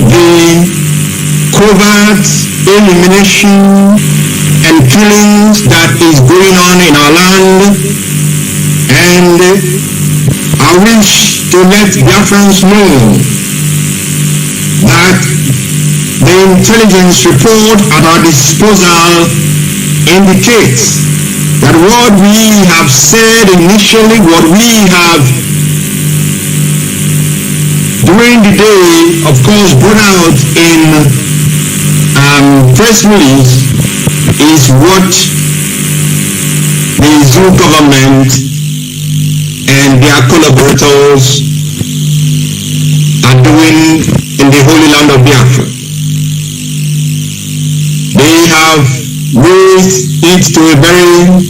the covert elimination and killings that is going on in our land, and I wish to let Biafrans know that the intelligence report at our disposal indicates that what we have said initially, what we have during the day, of course, brought out in press release is what the Zoo government and their collaborators are doing in the holy land of Biafra. They have raised it to a very,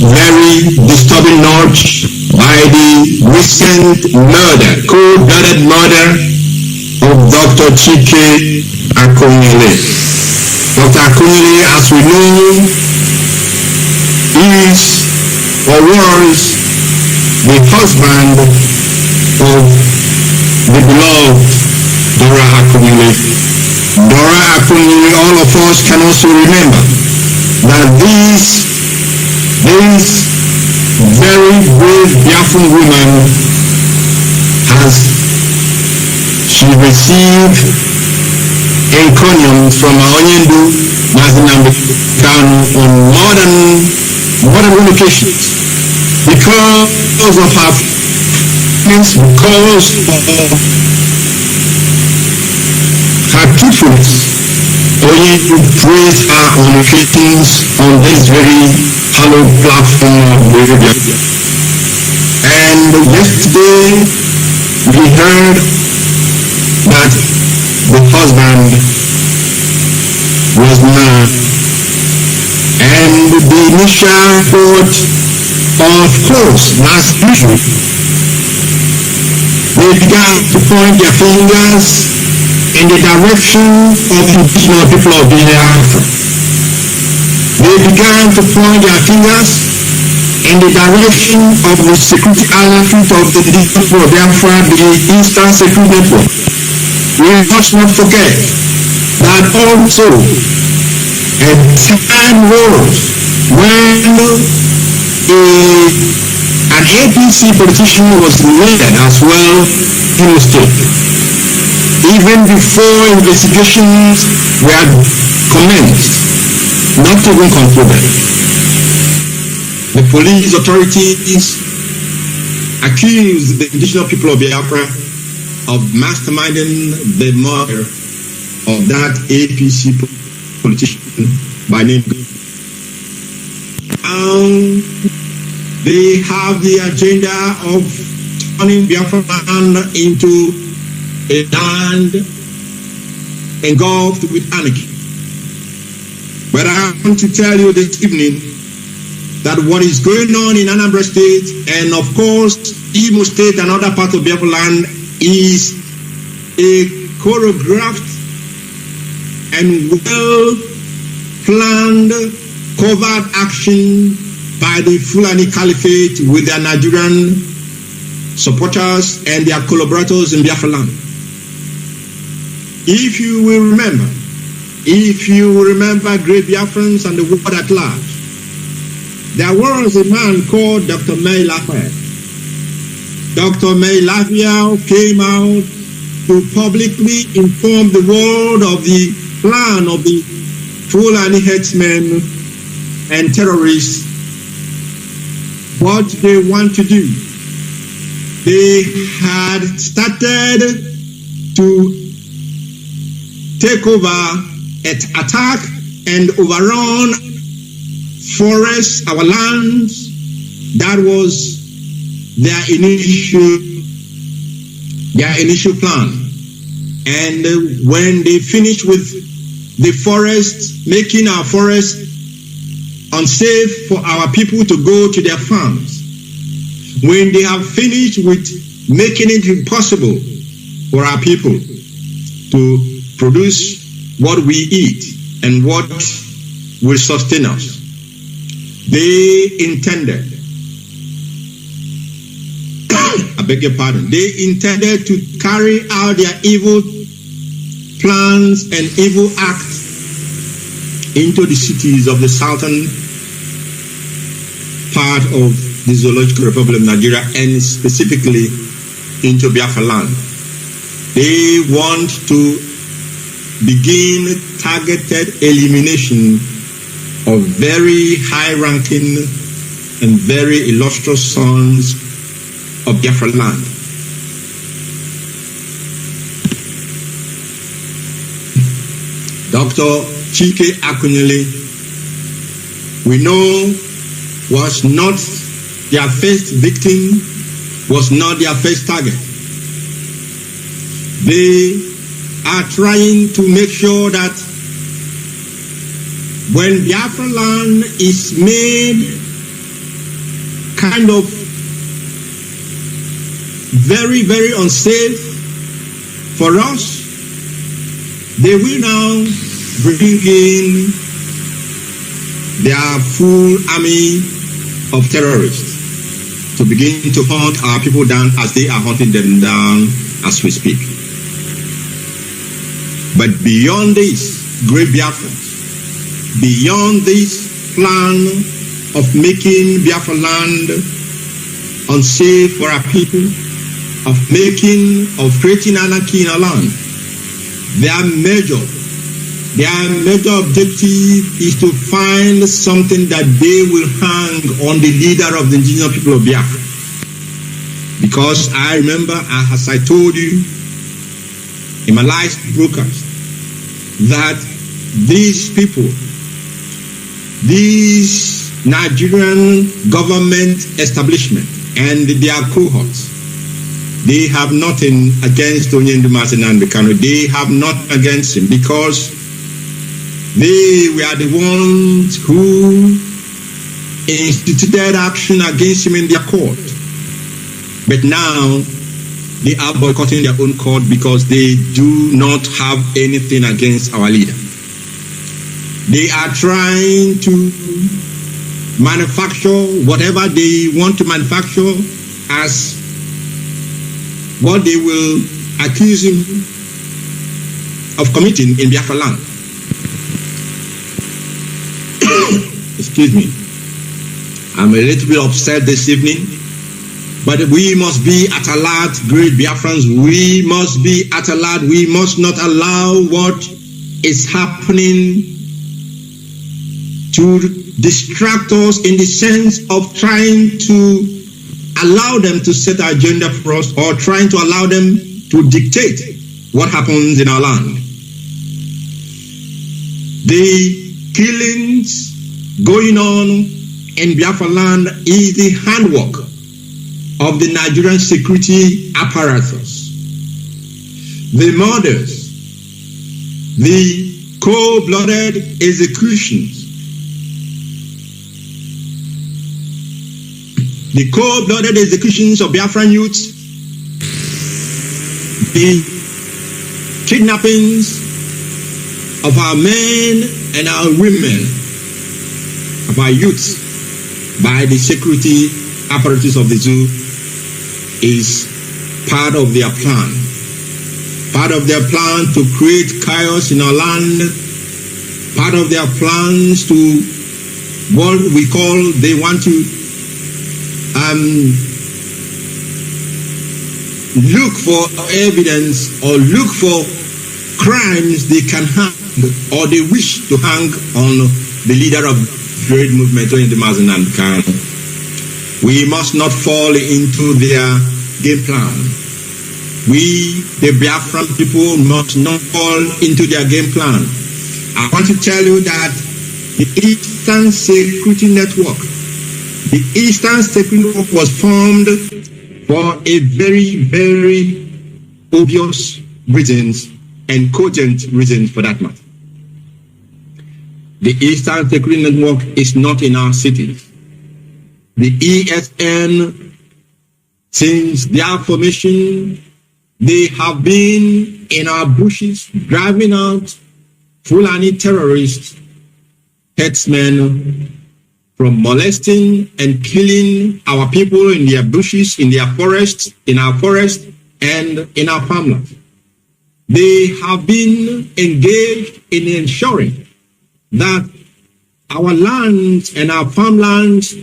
very disturbing notch by the recent murder, cold-blooded murder of Dr. Chika Edoziem. Dr. Edoziem, as we know, is or was the husband of the beloved Dora Edoziem. Dora Edoziem, all of us can also remember that this very brave Biafran woman she received encomiums from HOD Mazi Chika Edoziem on more than one occasions because of her truthfulness. We praise her on occasions on this very hallowed platform of radio. And yesterday we heard that the husband was mad, and the initial thought, of course, last usual, they began to point their fingers in the direction of the indigenous people of Biafra. They began to point their fingers in the direction of the security outfit of the indigenous people of Biafra, the Eastern Security Network. We must not forget that also a time was when an APC politician was elected as well in the state. Even before investigations were commenced, not even concluded. The police authorities accused the indigenous people of Biafra of masterminding the murder of that APC politician by name. They have the agenda of turning Biafra land into a land engulfed with anarchy. But I want to tell you this evening that what is going on in Anambra State and of course Imo State and other parts of Biafra land is a choreographed and well-planned covert action by the Fulani Caliphate with their Nigerian supporters and their collaborators in Biafra land. If you will remember great Biafrans and the world at large, there was a man called Dr. May Lafayette. Dr. May Lafayette came out to publicly inform the world of the plan of the Fulani headsmen and terrorists, what they want to do. They had started to take over, attack and overrun forests, our lands. That was their initial plan. And when they finished with the forest, making our forest unsafe for our people to go to their farms, when they have finished with making it impossible for our people to produce what we eat and what will sustain us, they intended, I beg your pardon, they intended to carry out their evil plans and evil acts into the cities of the southern part of the Zoological Republic of Nigeria, and specifically into Biafra land. They want to begin targeted elimination of very high-ranking and very illustrious sons of Biafra land. Dr. Chike Edoziem, we know, was not their first victim, was not their first target. They are trying to make sure that when Biafra land is made kind of very, very unsafe for us, they will now bring in their full army of terrorists to begin to hunt our people down as they are hunting them down as we speak. But beyond this, great Biafrans, beyond this plan of making Biafra land unsafe for our people, of creating anarchy in our land, their major objective is to find something that they will hang on the leader of the indigenous people of Biafra. Because I remember, as I told you in my last broadcast, that these people, these Nigerian government establishment and their cohorts, they have nothing against Nnamdi and Kanu. They have nothing against him because they were the ones who instituted action against him in their court. But now they are boycotting their own court because they do not have anything against our leader. They are trying to manufacture whatever they want to manufacture as what they will accuse him of committing in Biafra land. Excuse me. I'm a little bit upset this evening, but we must be at alert, great Biafrans. We must be at alert. We must not allow what is happening to distract us in the sense of trying to allow them to set our agenda for us or trying to allow them to dictate what happens in our land. The killings going on in Biafra land is the handwork of the Nigerian security apparatus. The murders, the cold-blooded executions, the cold-blooded executions of Biafran youths, the kidnappings of our men and our women, of our youths, by the security apparatus of the zoo is part of their plan. Part of their plan to create chaos in our land, part of their plans to what we call, they want to look for evidence or look for crimes they can hang or they wish to hang on the leader of great movement, Nnamdi Mazi Chika. We must not fall into their game plan. We, the Biafran people, must not fall into their game plan. I want to tell you that the Eastern Security Network, was formed for a very, very obvious reasons and cogent reasons for that matter. The Eastern Security Network is not in our cities. The ESN, since their formation, they have been in our bushes driving out Fulani terrorists, herdsmen, from molesting and killing our people in their bushes, in their forests, in our forests, and in our farmlands. They have been engaged in ensuring that our lands and our farmlands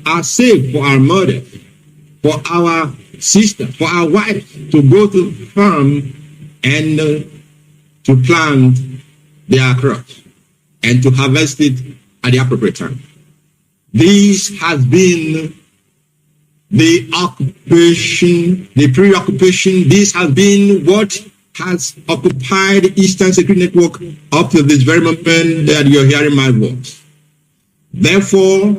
are safe for our mothers, for our sisters, for our wives to go to the farm and to plant their crops and to harvest it at the appropriate time. This has been the occupation, the preoccupation. This has been what has occupied the Eastern Security Network up to this very moment that you're hearing my voice. Therefore,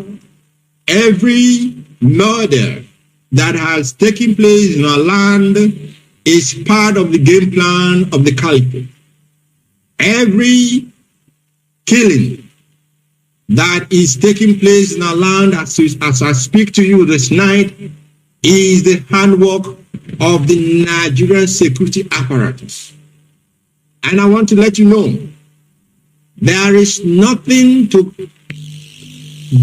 every murder that has taken place in our land is part of the game plan of the caliphate. Every killing that is taking place in our land as I speak to you this night is the handwork of the Nigerian security apparatus. And I want to let you know, there is nothing to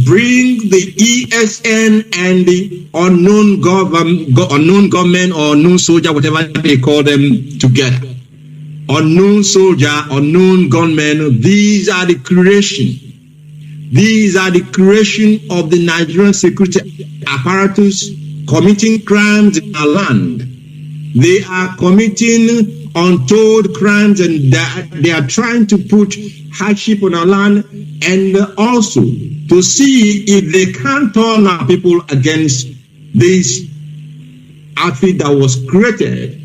bring the ESN and the unknown government or unknown soldier, whatever they call them, together. Unknown soldier, unknown gunmen, these are the creation. These are the creation of the Nigerian security apparatus committing crimes in our land. They are committing untold crimes, and they are trying to put hardship on our land, and also to see if they can turn our people against this outfit that was created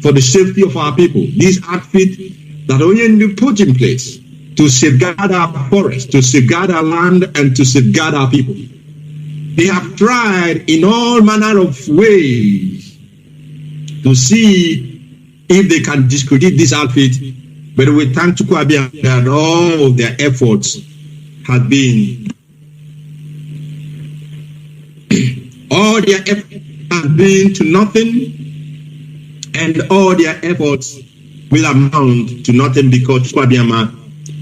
for the safety of our people. This outfit that only put in place to safeguard our forests, to safeguard our land, and to safeguard our people. They have tried in all manner of ways to see if they can discredit this outfit, but we thank Chukwabia that all their efforts have been all their efforts have been to nothing, and all their efforts will amount to nothing, because Chukwabia,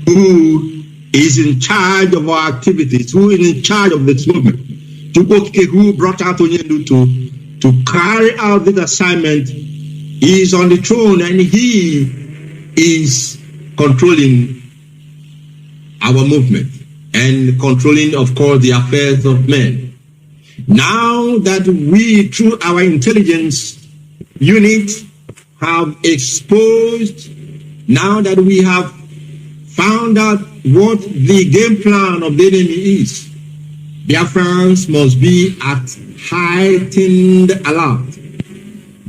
who is in charge of our activities, who is in charge of this movement, who brought out Onyendu to carry out this assignment, is on the throne, and he is controlling our movement and controlling, of course, the affairs of men. Now that we, through our intelligence unit, have exposed, now that we have found out what the game plan of the enemy is, Biafrans must be at heightened alert.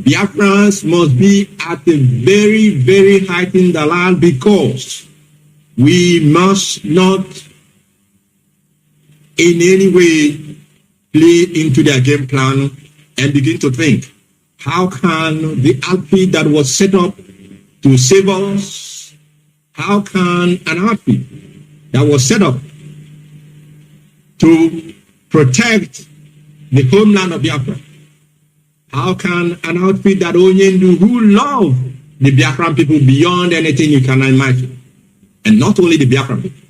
Biafrans must be at a very, very heightened alert, because we must not in any way play into their game plan and begin to think, how can the outfit that was set up to save us, how can an outfit that was set up to protect the homeland of Biafra, how can an outfit that Onyendu, who love the Biafran people beyond anything you can imagine, and not only the Biafran people,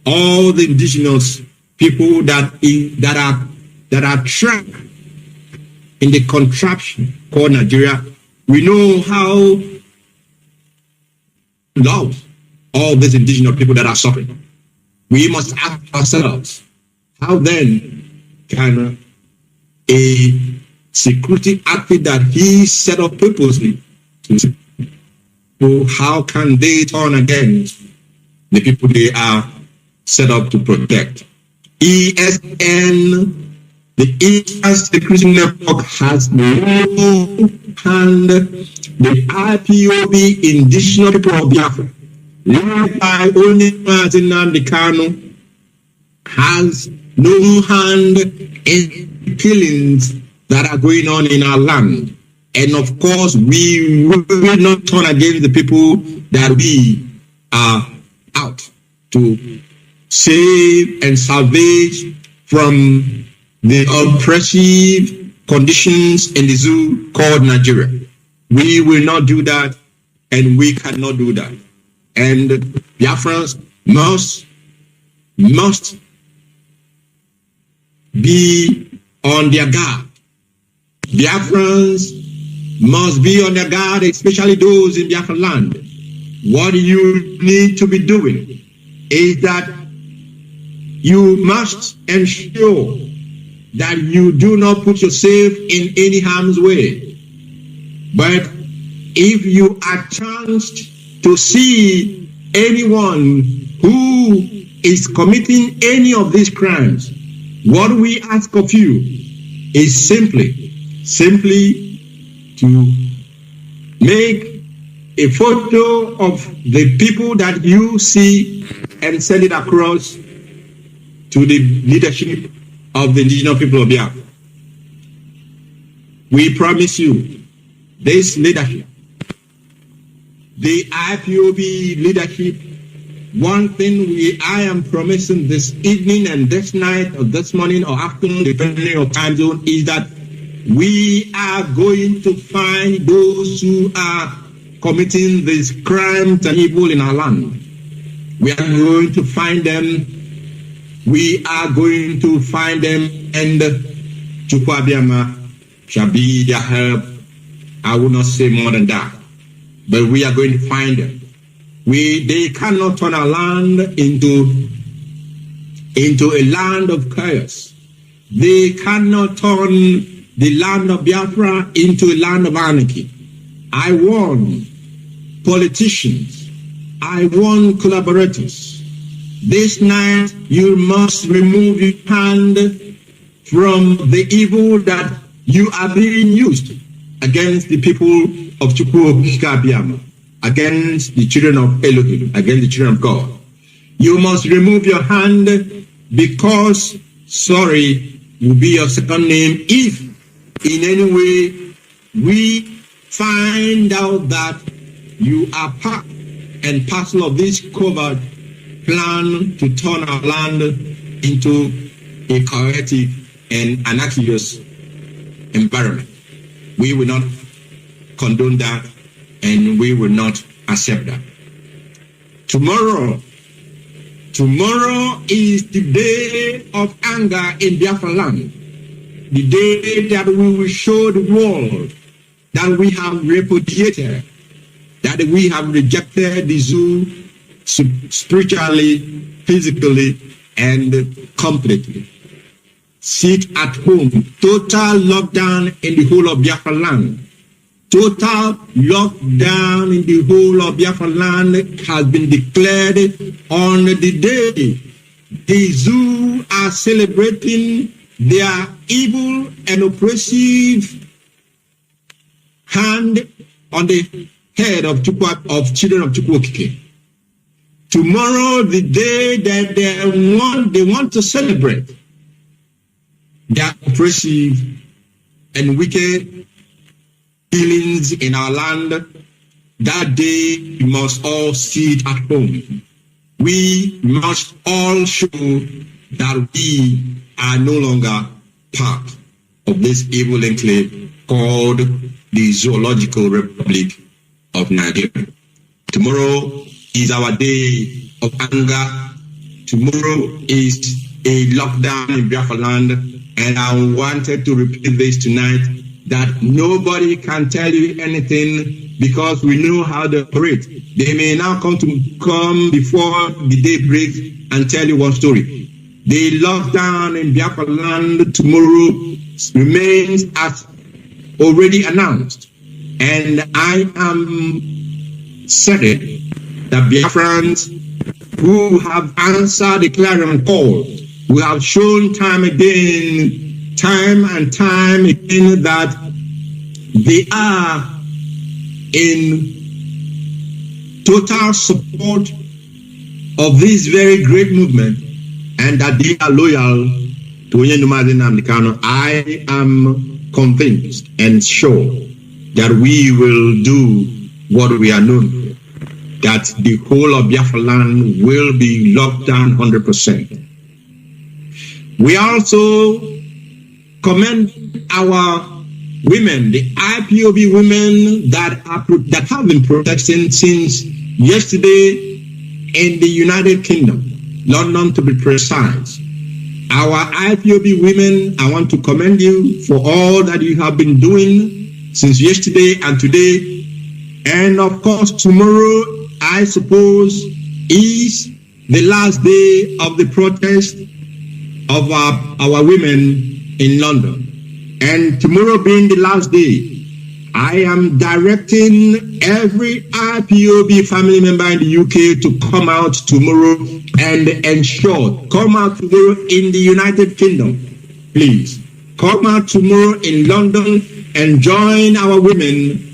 all the indigenous people that are trapped in the contraption called Nigeria, we know how love all these indigenous people that are suffering. We must ask ourselves, how then can a security outfit that he set up purposely, so how can they turn against the people they are set up to protect? ESN, the Eastern Security Network, has no hand. The IPOB, indigenous people of Biafra, led by only Nnamdi Kanu, has no hand in killings that are going on in our land. And of course, we will not turn against the people that we are out to save and salvage from the oppressive conditions in the zoo called Nigeria. We will not do that, and we cannot do that. And Biafrans must be on their guard. Biafrans must be on their guard, especially those in Biafra land. What you need to be doing is that you must ensure that you do not put yourself in any harm's way. But if you are chanced to see anyone who is committing any of these crimes, what we ask of you is simply to make a photo of the people that you see and send it across to the leadership of the indigenous people of Biafra. We promise you this leadership, the IPOB leadership. One thing I am promising this evening and this night or this morning or afternoon, depending on time zone, is that we are going to find those who are committing these crimes and evil in our land. We are going to find them. We are going to find them, and Chukwabiama shall be their help. I will not say more than that, but we are going to find them. They cannot turn our land into a land of chaos. They cannot turn the land of Biafra into a land of anarchy. I warn politicians, I warn collaborators, this night you must remove your hand from the evil that you are being used against the people of Chukwu, against the children of Elohim, against the children of God. You must remove your hand, because sorry will be your second name if in any way we find out that you are part and parcel of this covert plan to turn our land into a chaotic and anarchist environment. We will not condone that, and we will not accept that. Tomorrow is the day of anger in Biafra land. The day that we will show the world that we have repudiated, that we have rejected the zoo spiritually, physically, and completely. Sit at home. Total lockdown in the whole of Biafra land. Total lockdown in the whole of Biafra land has been declared on the day the zoo are celebrating their evil and oppressive hand on the head of children of Chukwokike. Tomorrow, the day that they want to celebrate their oppressive and wicked dealings in our land, that day we must all sit at home. We must all show that we are no longer part of this evil enclave called the Zoological Republic of Nigeria. Tomorrow is our day of anger. Tomorrow is a lockdown in Biafra land, and I wanted to repeat this tonight, that nobody can tell you anything because we know how they operate. They may now come before the day breaks and tell you one story. The lockdown in Biafra land tomorrow remains as already announced, and I am certain that Biafrans who have answered the clarion call, who have shown time and time again that they are in total support of this very great movement, and that they are loyal to Nnamdi Kanu. I am convinced and sure that we will do what we are known for, that the whole of Biafra land will be locked down 100%. We also commend our women, the IPOB women that have been protesting since yesterday in the United Kingdom, London to be precise. Our IPOB women, I want to commend you for all that you have been doing since yesterday and today. And of course, tomorrow, I suppose, is the last day of the protest of our women in London. And tomorrow being the last day, I am directing every IPOB family member in the UK to come out tomorrow and ensure, come out tomorrow in the United Kingdom, please. Come out tomorrow in London and join our women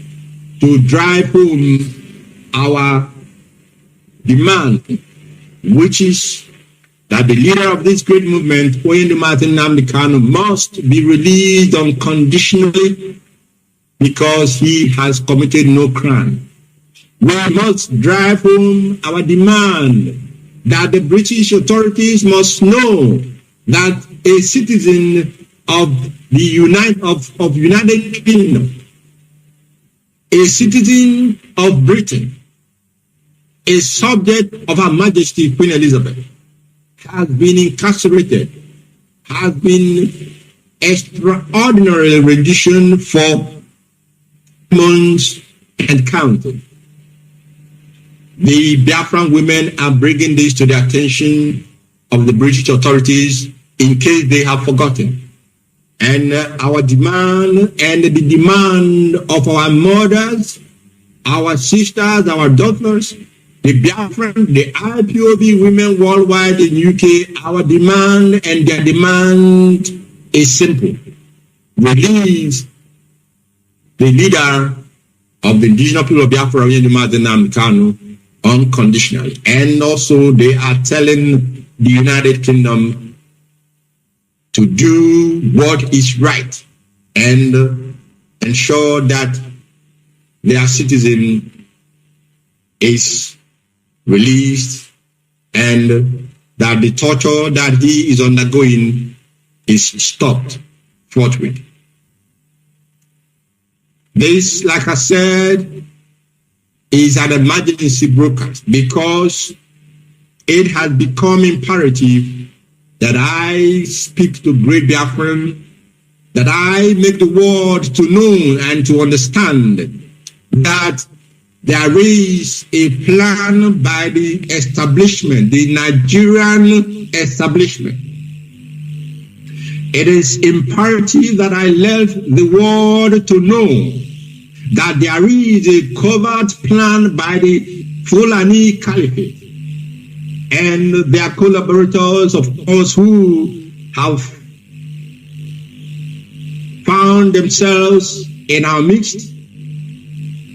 to drive home our demand, which is that the leader of this great movement, Nnamdi Kanu, must be released unconditionally because he has committed no crime. We must drive home our demand that the British authorities must know that a citizen of the United Kingdom, a citizen of Britain, a subject of Her Majesty Queen Elizabeth, has been incarcerated, has been extraordinarily renditioned for months and counting. The Biafran women are bringing this to the attention of the British authorities in case they have forgotten. And our demand and the demand of our mothers, our sisters, our daughters, the Biafran, the IPOB women worldwide in UK, our demand and their demand is simple. Release the leader of the indigenous people of Biafra, Nnamdi Kanu, unconditionally. And also they are telling the United Kingdom to do what is right and ensure that their citizen is released and that the torture that he is undergoing is stopped forthwith. This, like I said, is an emergency broadcast because it has become imperative that I speak to great Biafran, that I make the world to know and to understand that there is a plan by the establishment, the Nigerian establishment. It is imperative that I let the world to know that there is a covert plan by the Fulani Caliphate and their collaborators, of course, who have found themselves in our midst.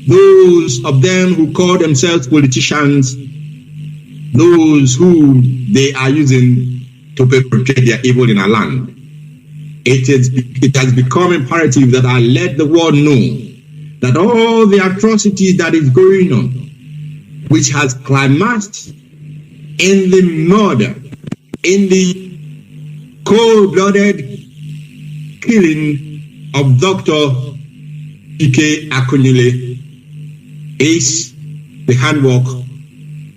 Those of them who call themselves politicians, those who they are using to perpetrate their evil in our land. It has become imperative that I let the world know that all the atrocities that is going on, which has climaxed in the murder, in the cold-blooded killing of Dr. Ike Akunyele, is the handwork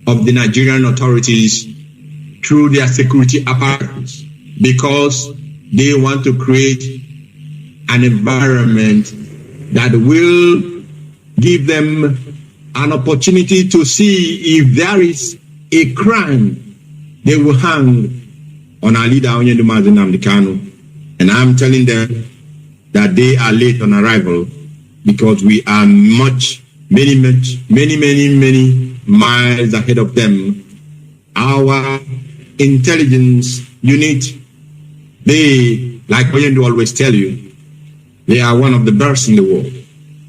of the Nigerian authorities through their security apparatus, because they want to create an environment that will give them an opportunity to see if there is a crime. They will hang on our leader, Nnamdi Kanu. And I'm telling them that they are late on arrival because we are many miles ahead of them. Our intelligence unit, they, like Oyendo always tell you, they are one of the best in the world.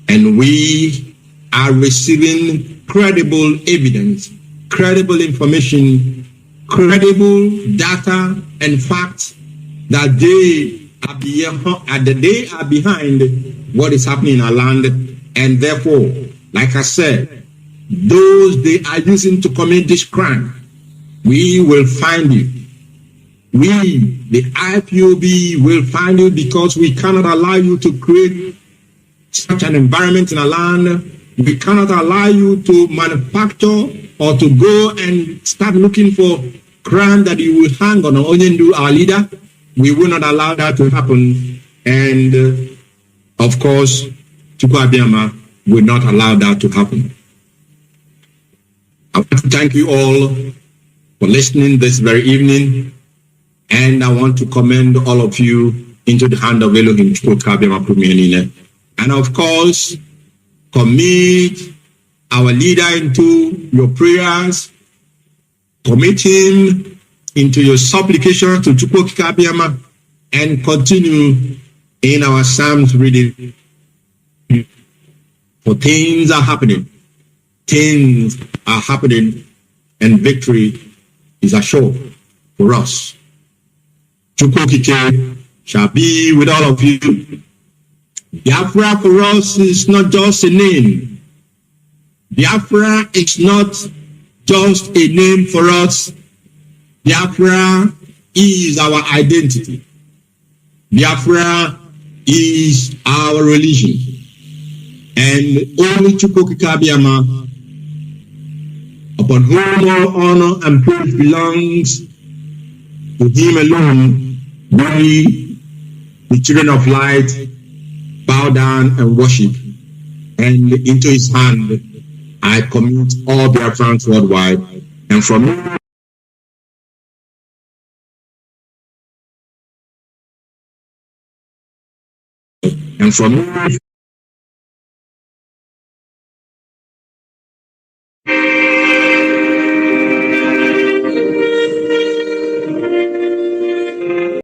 And we are receiving credible evidence, credible information, credible data and facts that they are behind what is happening in our land. And therefore, like I said, those they are using to commit this crime, we will find you. We, the IPOB, will find you, because we cannot allow you to create such an environment in our land. We cannot allow you to manufacture or to go and start looking for crime that you will hang on Onyendu, our leader. We will not allow that to happen. And of course, Chukwu Abiyama will not allow that to happen. I want to thank you all for listening this very evening, and I want to commend all of you into the hand of Elohim Chukwu Abiyama Pumianine. And of course, commit our leader into your prayers, commit him into your supplication to Chukwu Abiyama, and continue in our Psalms reading. For things are happening. Things are happening, and victory is assured for us. Chukwu shall be with all of you. Biafra for us is not just a name. Biafra is not just a name for us. Biafra is our identity. Biafra is our religion. And only Chukwu Abiyama, upon whom all honor and praise belongs, to him alone, we, the children of light, bow down and worship. And into his hand, I commit all Biafrans worldwide. And from